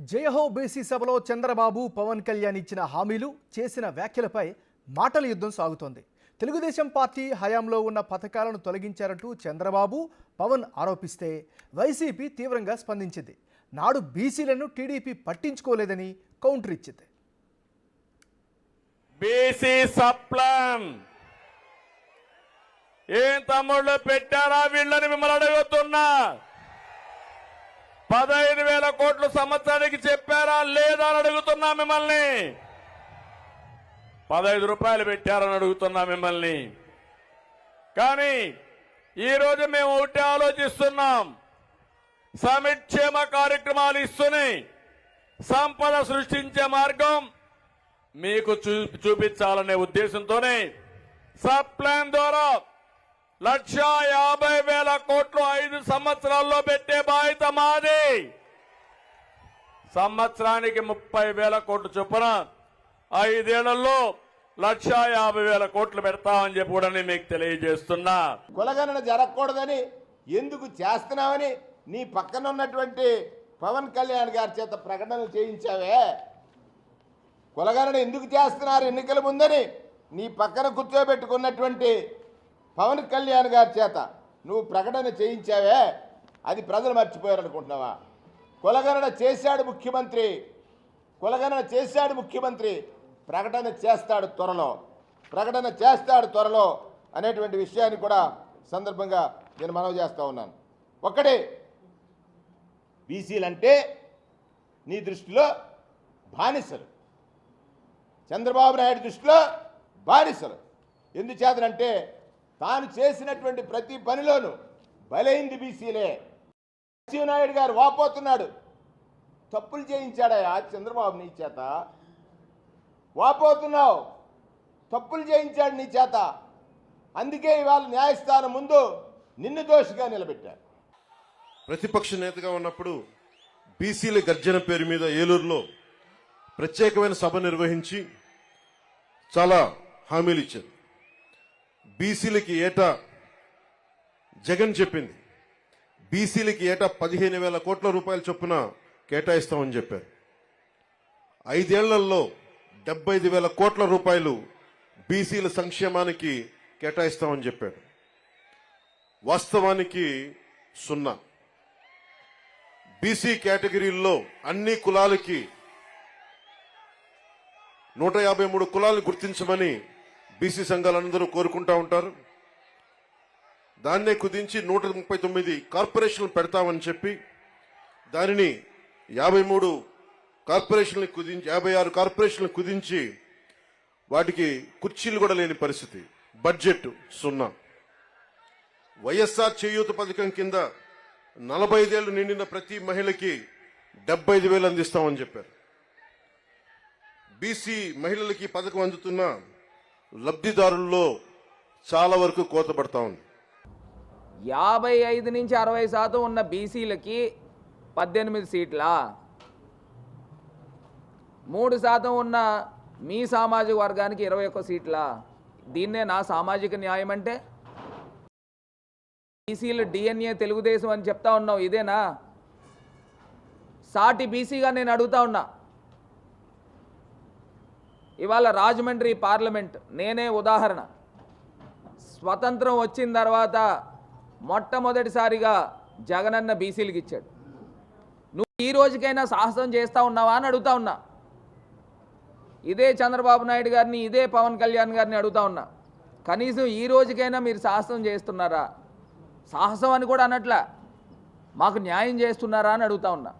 జయహో BC సభలో చంద్రబాబు పవన్ కళ్యాణ్ ఇచ్చిన హామీలు చేసిన వ్యాఖ్యలపై మాటల యుద్ధం సాగుతోంది. తెలుగుదేశం పార్టీ హయాంలో ఉన్న పథకాలను తొలగించారంటూ చంద్రబాబు పవన్ ఆరోపిస్తే వైసీపీ తీవ్రంగా స్పందించింది. నాడు బీసీలను టీడీపీ పట్టించుకోలేదని కౌంటర్ ఇచ్చింది. బీసీ సప్లాన్ ఏం తమ్ముళ్ళు పెట్టారా వీళ్ళని మిమ్మల్ని అడుగుతున్నా. 15,000 కోట్లు సంవత్సరానికి చెప్పారా లేదా అని అడుగుతున్నా మిమ్మల్ని. 15 రూపాయలు పెట్టారని అడుగుతున్నా మిమ్మల్ని. కానీ ఈరోజు మేము ఒకటి ఆలోచిస్తున్నాం. సంక్షేమ కార్యక్రమాలు ఇస్తున్నాయి, సంపద సృష్టించే మార్గం మీకు చూపించాలనే ఉద్దేశంతోనే సబ్ ప్లాన్ ద్వారా 1,50,000 కోట్లు 5 సంవత్సరాల్లో పెట్టే బాధ్యత మాది. సంవత్సరానికి 30,000 కోట్లు చొప్పున 5 ఏళ్లలో 1,50,000 కోట్లు పెడతామని చెప్పి కూడా మీకు తెలియజేస్తున్నా. కులగణన జరగకూడదని ఎందుకు చేస్తున్నామని నీ పక్కన ఉన్నటువంటి పవన్ కళ్యాణ్ గారి చేత ప్రకటనలు చేయించావే. కులగణన ఎందుకు చేస్తున్నారు ఎన్నికల ముందని నీ పక్కన కూర్చోబెట్టుకున్నటువంటి పవన్ కళ్యాణ్ గారి చేత నువ్వు ప్రకటన చేయించావే, అది ప్రజలు మర్చిపోయారనుకుంటున్నావా? కులగణన చేశాడు ముఖ్యమంత్రి, కులగణన చేశాడు ముఖ్యమంత్రి, ప్రకటన చేస్తాడు త్వరలో అనేటువంటి విషయాన్ని కూడా సందర్భంగా నేను మనవి చేస్తూ ఉన్నాను. ఒకటి, బీసీలంటే నీ దృష్టిలో బానిసలు, చంద్రబాబు నాయుడు దృష్టిలో బానిసలు. ఎందుచేతనంటే తాను చేసినటువంటి ప్రతి పనిలోనూ బలైంది బీసీలే. నాయుడు గారు వాపోతున్నాడు, తప్పులు చేయించాడయా చంద్రబాబు నీ చేత. వాపోతున్నావు, తప్పులు చేయించాడు నీ చేత. అందుకే ఇవాళ న్యాయస్థానం ముందు నిన్ను దోషిగా నిలబెట్టారు. ప్రతిపక్ష నేతగా ఉన్నప్పుడు బీసీల గర్జన పేరు మీద ఏలూరులో ప్రత్యేకమైన సభ నిర్వహించి చాలా హామీలు ఇచ్చారు. బీసీలకి ఏటా జగన్ చెప్పింది, బీసీలకి ఏటా 15,000 కోట్ల రూపాయల చొప్పున కేటాయిస్తామని చెప్పారు. 5 ఏళ్లలో 75,000 కోట్ల రూపాయలు బీసీల సంక్షేమానికి కేటాయిస్తామని చెప్పాడు. వాస్తవానికి 0. బీసీ కేటగిరీల్లో అన్ని కులాలకి 153 కులాలను గుర్తించమని బీసీ సంఘాలందరూ కోరుకుంటా ఉంటారు. దాన్నే కుదించి 139 కార్పొరేషన్లు పెడతామని చెప్పి దానిని 53 కార్పొరేషన్లు కుదించి 56 కార్పొరేషన్లు కుదించి వాటికి కుర్చీలు కూడా లేని పరిస్థితి. బడ్జెట్ 0. వైఎస్ఆర్ చేయూత పథకం కింద 45 ఏళ్లు నిండిన ప్రతి మహిళకి 75,000 అందిస్తామని చెప్పారు. బీసీ మహిళలకి పథకం అందుతున్న లబ్ధిదారుల్లో చాలా వరకు కోత పడతా ఉంది. 55 నుంచి 60% ఉన్న బీసీలకి 18 సీట్లా, 3% ఉన్న మీ సామాజిక వర్గానికి 21 సీట్లా? దీన్నే నా సామాజిక న్యాయం అంటే? బీసీలు డిఎన్ఏ తెలుగుదేశం అని చెప్తా ఉన్నావు, ఇదేనా? సాటి బీసీగా నేను అడుగుతా ఉన్నా. ఇవాళ రాజమండ్రి పార్లమెంట్ నేనే ఉదాహరణ. స్వతంత్రం వచ్చిన తర్వాత మొట్టమొదటిసారిగా జగనన్న బీసీలకు ఇచ్చాడు. నువ్వు ఈ రోజుకైనా సాహసం చేస్తూ ఉన్నావా అని అడుగుతా ఉన్నా. ఇదే చంద్రబాబు నాయుడు గారిని, ఇదే పవన్ కళ్యాణ్ గారిని అడుగుతా ఉన్నా. కనీసం ఈ రోజుకైనా మీరు సాహసం చేస్తున్నారా? సాహసం అని కూడా అనట్లా, మాకు న్యాయం చేస్తున్నారా అని అడుగుతా ఉన్నా.